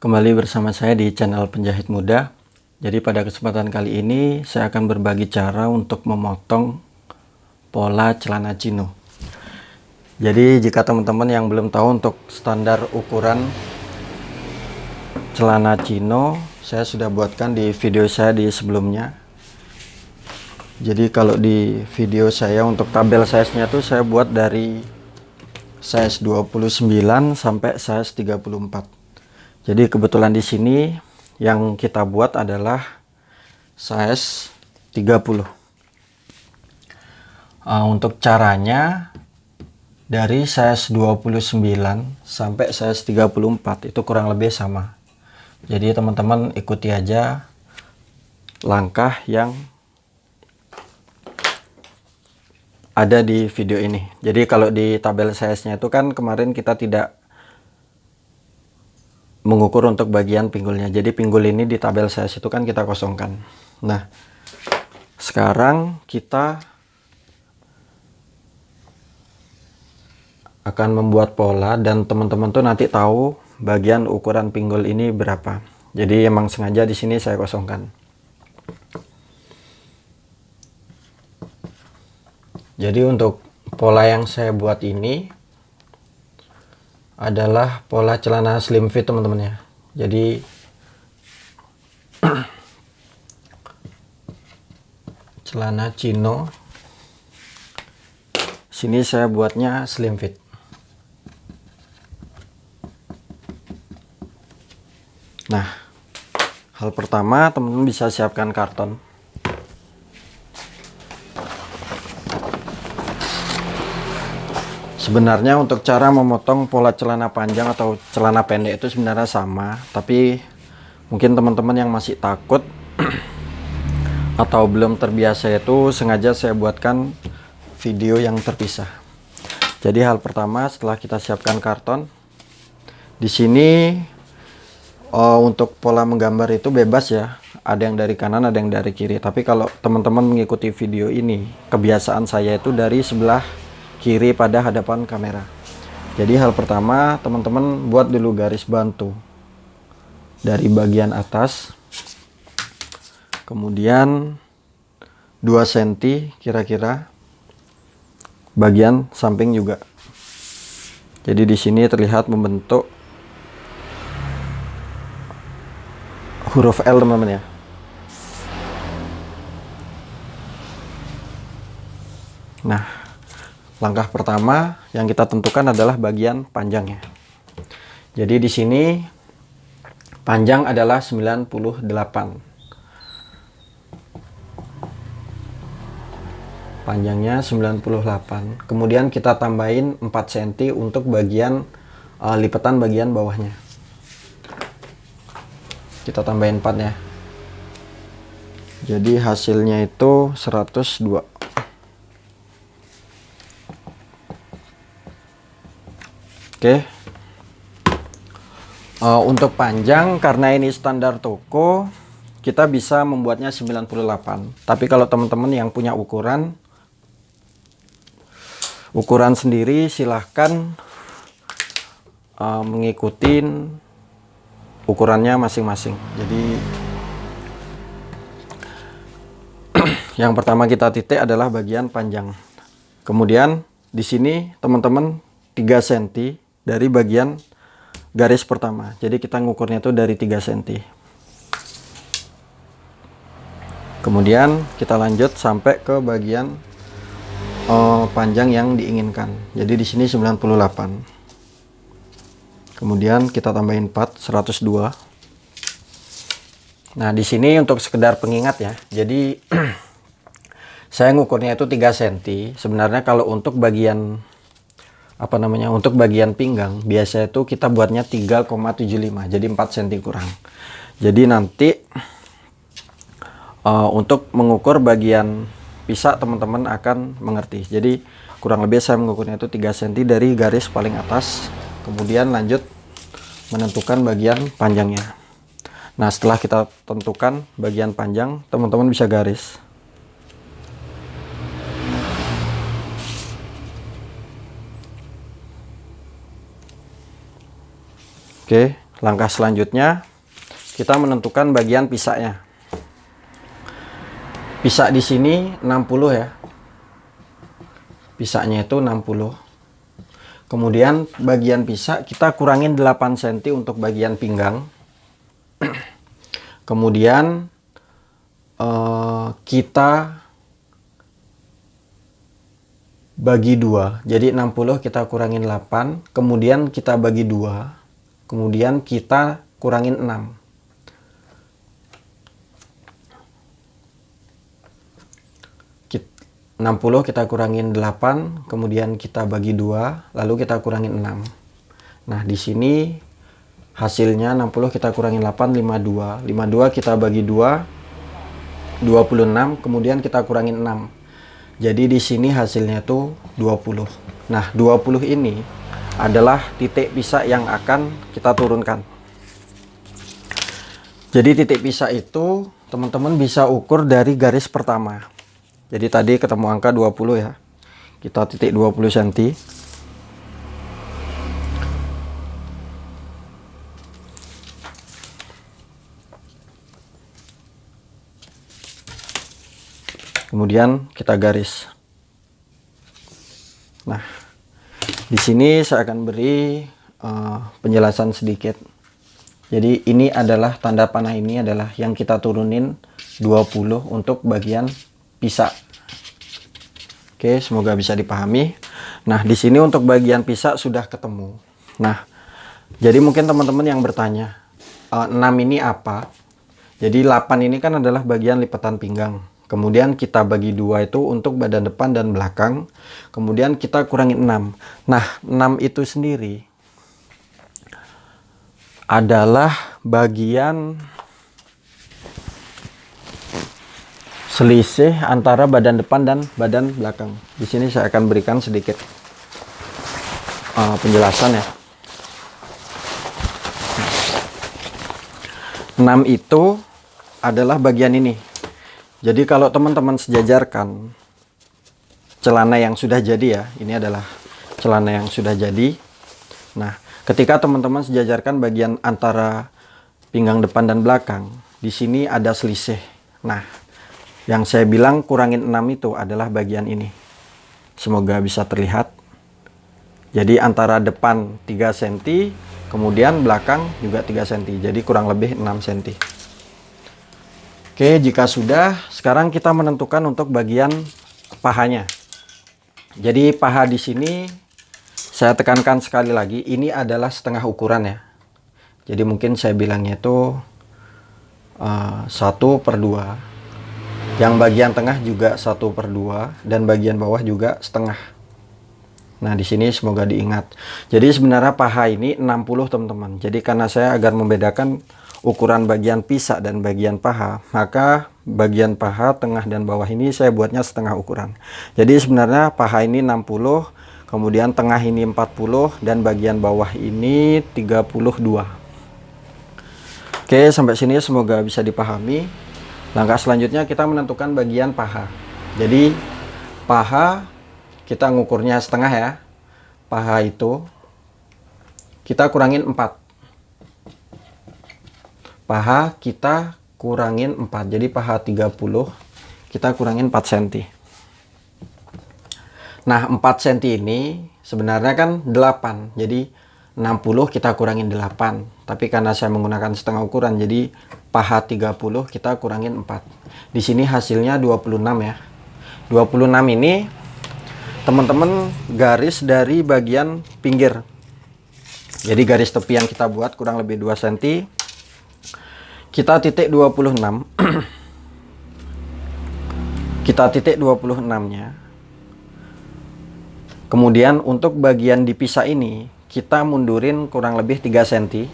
Kembali bersama saya di channel Penjahit Muda. Jadi pada kesempatan kali ini saya akan berbagi cara untuk memotong pola celana chino. Jadi jika teman-teman yang belum tahu untuk standar ukuran celana chino, saya sudah buatkan di video saya di sebelumnya. Jadi kalau di video saya untuk tabel size-nya tuh saya buat dari size 29 sampai size 34. Jadi kebetulan di sini yang kita buat adalah size 30. Untuk caranya dari size 29 sampai size 34 itu kurang lebih sama. Jadi teman-teman ikuti aja langkah yang ada di video ini. Jadi kalau di tabel size-nya itu kan kemarin kita tidak mengukur untuk bagian pinggulnya. Jadi pinggul ini di tabel size itu kan kita kosongkan. Nah, sekarang kita akan membuat pola dan teman-teman tuh nanti tahu bagian ukuran pinggul ini berapa. Jadi emang sengaja di sini saya kosongkan. Jadi untuk pola yang saya buat ini adalah pola celana slim fit teman-teman ya. Jadi celana chino sini saya buatnya slim fit. Nah, hal pertama teman-teman bisa siapkan karton. Sebenarnya untuk cara memotong pola celana panjang atau celana pendek itu sebenarnya sama, tapi mungkin teman-teman yang masih takut atau belum terbiasa itu sengaja saya buatkan video yang terpisah. Jadi hal pertama setelah kita siapkan karton, di sini untuk pola menggambar itu bebas ya, ada yang dari kanan ada yang dari kiri. Tapi kalau teman-teman mengikuti video ini, kebiasaan saya itu dari sebelah kiri pada hadapan kamera. Jadi hal pertama teman-teman buat dulu garis bantu dari bagian atas, kemudian 2 cm kira-kira bagian samping juga. Jadi di sini terlihat membentuk huruf L teman-teman ya. Nah, langkah pertama yang kita tentukan adalah bagian panjangnya. Jadi di sini panjang adalah 98. Panjangnya 98. Kemudian kita tambahin 4 cm untuk bagian lipatan bagian bawahnya. Kita tambahin 4 ya. Jadi hasilnya itu 102. Oke. Untuk panjang karena ini standar toko, kita bisa membuatnya 98. Tapi kalau teman-teman yang punya ukuran sendiri, silahkan mengikuti ukurannya masing-masing. Jadi yang pertama kita titik adalah bagian panjang. Kemudian di sini teman-teman 3 cm dari bagian garis pertama. Jadi kita ngukurnya itu dari 3 cm. Kemudian kita lanjut sampai ke bagian panjang yang diinginkan. Jadi di sini 98. Kemudian kita tambahin 4, 102. Nah, di sini untuk sekedar pengingat ya. Jadi saya ngukurnya itu 3 cm. Sebenarnya kalau untuk bagian untuk bagian pinggang biasa itu kita buatnya 3,75, jadi 4 cm kurang. Jadi nanti untuk mengukur bagian pisah teman-teman akan mengerti. Jadi kurang lebih saya mengukurnya itu 3 cm dari garis paling atas, kemudian lanjut menentukan bagian panjangnya. Nah, setelah kita tentukan bagian panjang, teman-teman bisa garis. Oke, langkah selanjutnya kita menentukan bagian pisaknya. Pisak di sini 60 ya. Pisaknya itu 60. Kemudian bagian pisak kita kurangin 8 cm untuk bagian pinggang. Kemudian kita bagi 2. Jadi 60 kita kurangin 8, kemudian kita bagi 2. Kemudian kita kurangin 6. 60 kita kurangin 8, kemudian kita bagi 2, lalu kita kurangin 6. Nah, di sini hasilnya 60 kita kurangin 8, 52. 52 kita bagi 2, 26, kemudian kita kurangin 6. Jadi di sini hasilnya tuh 20. Nah, 20 ini adalah titik pisak yang akan kita turunkan. Jadi titik pisak itu teman-teman bisa ukur dari garis pertama. Jadi tadi ketemu angka 20 ya. Kita titik 20 cm. Kemudian kita garis. Nah, di sini saya akan beri penjelasan sedikit. Jadi ini adalah tanda panah, ini adalah yang kita turunin 20 untuk bagian pisak. Oke, semoga bisa dipahami. Nah, di sini untuk bagian pisak sudah ketemu. Nah, jadi mungkin teman-teman yang bertanya, 6 ini apa? Jadi 8 ini kan adalah bagian lipatan pinggang. Kemudian kita bagi 2 itu untuk badan depan dan belakang. Kemudian kita kurangin 6. Nah, 6 itu sendiri adalah bagian selisih antara badan depan dan badan belakang. Di sini saya akan berikan sedikit penjelasan ya. 6 itu adalah bagian ini. Jadi kalau teman-teman sejajarkan celana yang sudah jadi ya, ini adalah celana yang sudah jadi. Nah, ketika teman-teman sejajarkan bagian antara pinggang depan dan belakang, di sini ada selisih. Nah, yang saya bilang kurangin 6 itu adalah bagian ini. Semoga bisa terlihat. Jadi antara depan 3 cm, kemudian belakang juga 3 cm. Jadi kurang lebih 6 cm. Oke, jika sudah, sekarang kita menentukan untuk bagian pahanya. Jadi paha di sini saya tekankan sekali lagi, ini adalah setengah ukuran ya. Jadi mungkin saya bilangnya itu 1/2. Yang bagian tengah juga 1/2 dan bagian bawah juga setengah. Nah, di sini semoga diingat. Jadi sebenarnya paha ini 60 teman-teman. Jadi karena saya agar membedakan ukuran bagian pisak dan bagian paha, maka bagian paha, tengah dan bawah ini saya buatnya setengah ukuran. Jadi sebenarnya paha ini 60, kemudian tengah ini 40 dan bagian bawah ini 32. Oke, sampai sini semoga bisa dipahami. Langkah selanjutnya kita menentukan bagian paha. Jadi paha kita ngukurnya setengah ya. Paha itu kita kurangin 4. Paha kita kurangin 4. Jadi paha 30 kita kurangin 4 cm. Nah, 4 cm ini sebenarnya kan 8. Jadi 60 kita kurangin 8. Tapi karena saya menggunakan setengah ukuran, jadi paha 30 kita kurangin 4. Di sini hasilnya 26 ya. 26 ini teman-teman garis dari bagian pinggir. Jadi garis tepi yang kita buat kurang lebih 2 cm. Kita titik 26. Kita titik 26-nya. Kemudian untuk bagian dipisah ini kita mundurin kurang lebih 3 cm.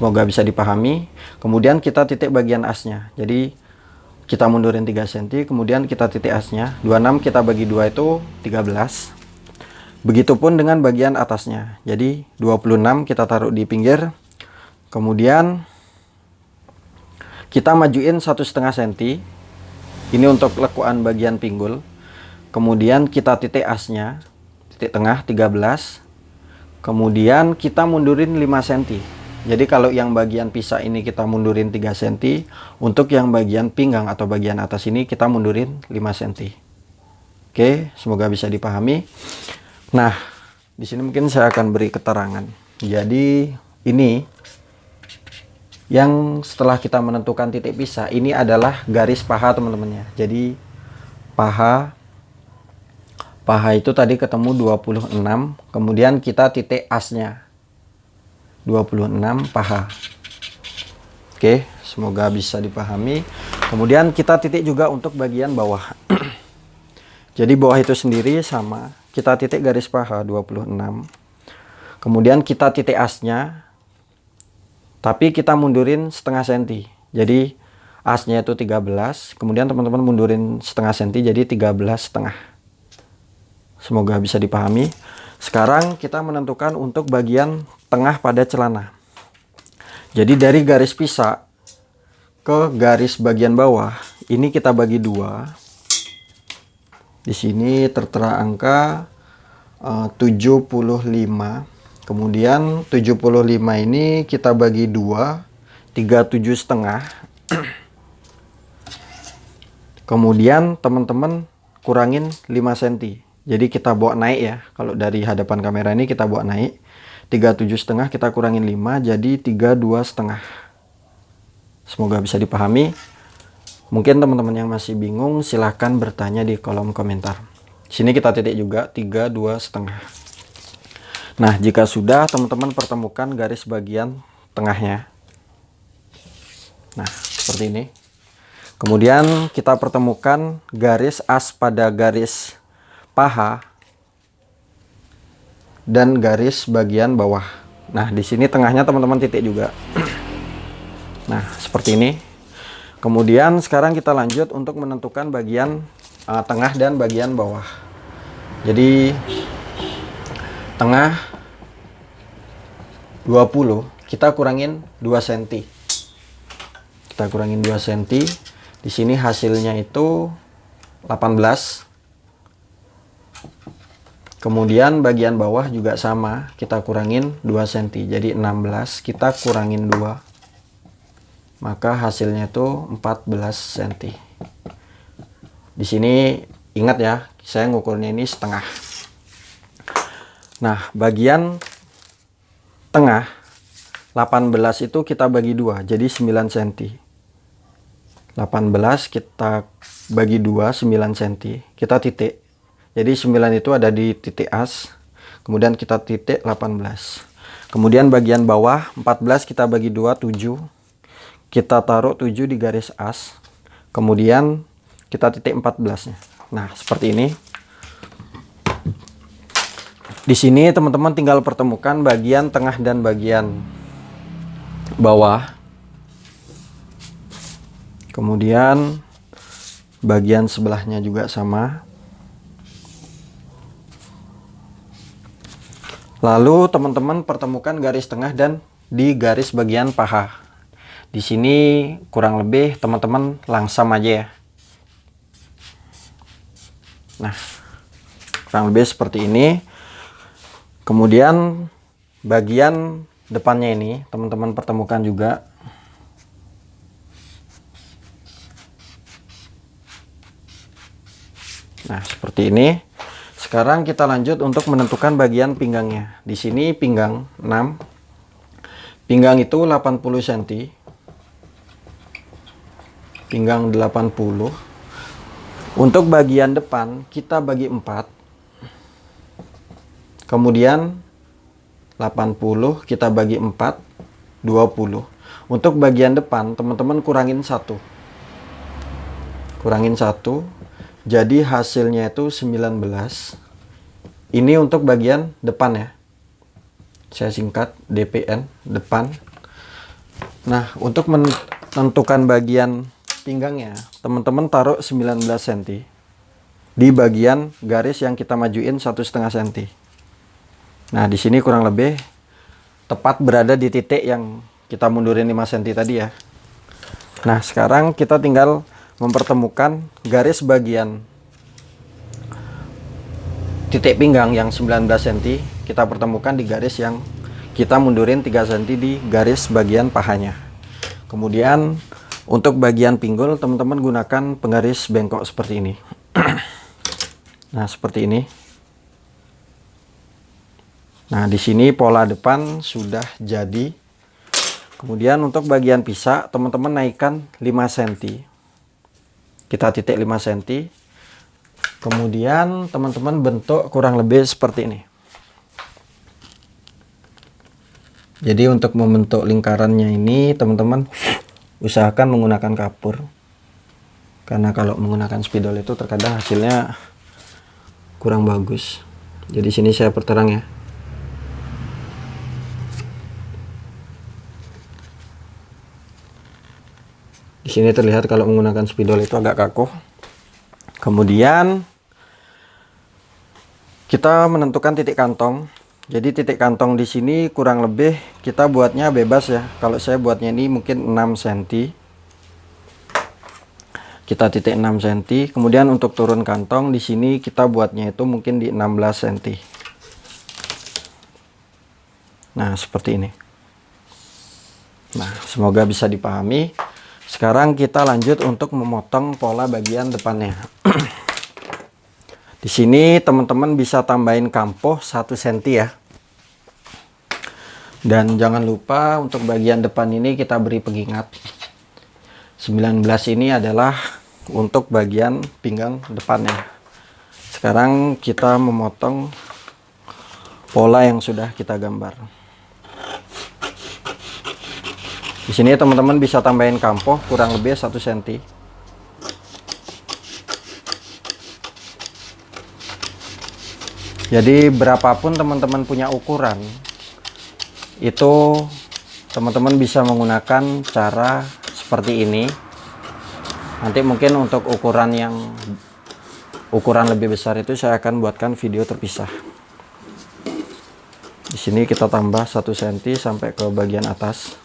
Semoga bisa dipahami. Kemudian kita titik bagian asnya. Jadi kita mundurin 3 cm, kemudian kita titik asnya. 26 kita bagi 2 itu 13. Begitupun dengan bagian atasnya. Jadi 26 kita taruh di pinggir. Kemudian kita majuin 1,5 cm. Ini untuk lekuan bagian pinggul. Kemudian kita titik asnya, titik tengah 13. Kemudian kita mundurin 5 cm. Jadi kalau yang bagian pisah ini kita mundurin 3 cm, untuk yang bagian pinggang atau bagian atas ini kita mundurin 5 cm. Oke, semoga bisa dipahami. Nah, di sini mungkin saya akan beri keterangan. Jadi ini yang setelah kita menentukan titik pisah, ini adalah garis paha teman-teman ya. Jadi paha itu tadi ketemu 26, kemudian kita titik asnya 26 paha. Oke, semoga bisa dipahami. Kemudian kita titik juga untuk bagian bawah. Jadi bawah itu sendiri sama, kita titik garis paha 26. Kemudian kita titik asnya, tapi kita mundurin setengah senti. Jadi asnya itu 13, kemudian teman-teman mundurin setengah senti, jadi 13,5. Semoga bisa dipahami. Sekarang kita menentukan untuk bagian tengah pada celana. Jadi dari garis pisah ke garis bagian bawah, ini kita bagi 2. Di sini tertera angka 75. Kemudian 75 ini kita bagi 2, 37,5. Kemudian teman-teman kurangin 5 cm. Jadi kita bawa naik ya. Kalau dari hadapan kamera ini kita bawa naik. 37,5 kita kurangin 5 jadi 32,5. Semoga bisa dipahami. Mungkin teman-teman yang masih bingung silahkan bertanya di kolom komentar. Sini kita titik juga 32,5. Nah, jika sudah teman-teman pertemukan garis bagian tengahnya. Nah, seperti ini. Kemudian kita pertemukan garis as pada garis paha dan garis bagian bawah. Nah, di sini tengahnya teman-teman titik juga. Nah, seperti ini. Kemudian sekarang kita lanjut untuk menentukan bagian tengah dan bagian bawah. Jadi tengah 20 kita kurangin 2 cm. Kita kurangin 2 cm. Di sini hasilnya itu 18. Kemudian bagian bawah juga sama, kita kurangin 2 cm. Jadi 16 kita kurangin 2. Maka hasilnya itu 14 cm. Di sini ingat ya, saya ngukurnya ini setengah. Nah, bagian tengah 18 itu kita bagi 2, jadi 9 cm. 18 kita bagi 2, 9 cm. Kita titik. Jadi 9 itu ada di titik as. Kemudian kita titik 18. Kemudian bagian bawah 14 kita bagi 2, 7. Kita taruh 7 di garis as. Kemudian kita titik 14-nya. Nah, seperti ini. Di sini teman-teman tinggal pertemukan bagian tengah dan bagian bawah. Kemudian bagian sebelahnya juga sama. Lalu teman-teman pertemukan garis tengah dan di garis bagian paha. Di sini kurang lebih teman-teman langsam aja ya. Nah, kurang lebih seperti ini. Kemudian bagian depannya ini teman-teman pertemukan juga. Nah, seperti ini. Sekarang kita lanjut untuk menentukan bagian pinggangnya. Di sini pinggang 6. Pinggang itu 80 cm. Pinggang 80. Untuk bagian depan kita bagi 4. Kemudian 80 kita bagi 4, 20. Untuk bagian depan teman-teman kurangin 1. Kurangin 1. Jadi hasilnya itu 19. Ini untuk bagian depan ya. Saya singkat DPN, depan. Nah, untuk menentukan bagian pinggangnya, teman-teman taruh 19 cm di bagian garis yang kita majuin 1,5 cm. Nah, di sini kurang lebih tepat berada di titik yang kita mundurin 5 cm tadi ya. Nah, sekarang kita tinggal mempertemukan garis bagian titik pinggang yang 19 cm kita pertemukan di garis yang kita mundurin 3 cm di garis bagian pahanya. Kemudian untuk bagian pinggul teman-teman gunakan penggaris bengkok seperti ini. Nah, seperti ini. Nah, di sini pola depan sudah jadi. Kemudian untuk bagian pisa teman-teman naikkan 5 cm. Kita titik 5 cm. Kemudian teman-teman bentuk kurang lebih seperti ini. Jadi untuk membentuk lingkarannya ini teman-teman usahakan menggunakan kapur. Karena kalau menggunakan spidol itu terkadang hasilnya kurang bagus. Jadi sini saya perterang ya. Di sini terlihat kalau menggunakan spidol itu agak kaku. Kemudian kita menentukan titik kantong. Jadi titik kantong di sini kurang lebih kita buatnya bebas ya. Kalau saya buatnya ini mungkin 6 cm. Kita titik 6 cm. Kemudian untuk turun kantong di sini kita buatnya itu mungkin di 16 cm. Nah, seperti ini. Nah, semoga bisa dipahami. Sekarang kita lanjut untuk memotong pola bagian depannya. Di sini teman-teman bisa tambahin kampoh 1 cm ya. Dan jangan lupa untuk bagian depan ini kita beri pengingat. 19 ini adalah untuk bagian pinggang depannya. Sekarang kita memotong pola yang sudah kita gambar. Di sini teman-teman bisa tambahin kampoh kurang lebih 1 cm. Jadi berapapun teman-teman punya ukuran, itu teman-teman bisa menggunakan cara seperti ini. Nanti mungkin untuk ukuran lebih besar itu saya akan buatkan video terpisah. Di sini kita tambah 1 cm sampai ke bagian atas.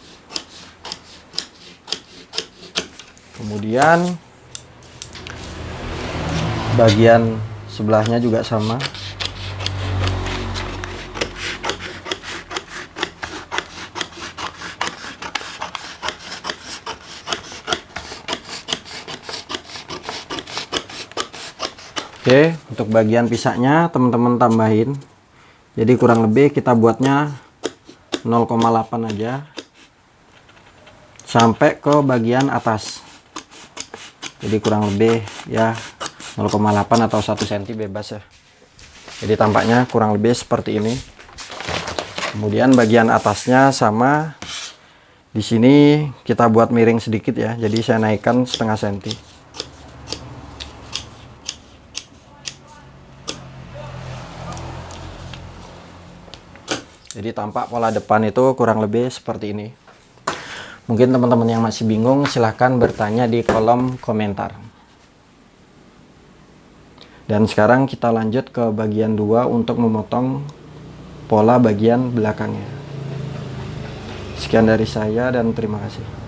Kemudian bagian sebelahnya juga sama. Oke, untuk bagian pisahnya teman-teman tambahin. Jadi kurang lebih kita buatnya 0,8 aja sampai ke bagian atas. Jadi kurang lebih ya 0,8 atau 1 cm bebas ya. Jadi tampaknya kurang lebih seperti ini. Kemudian bagian atasnya sama. Di sini kita buat miring sedikit ya. Jadi saya naikkan setengah cm. Jadi tampak pola depan itu kurang lebih seperti ini. Mungkin teman-teman yang masih bingung silahkan bertanya di kolom komentar. Dan sekarang kita lanjut ke bagian 2 untuk memotong pola bagian belakangnya. Sekian dari saya dan terima kasih.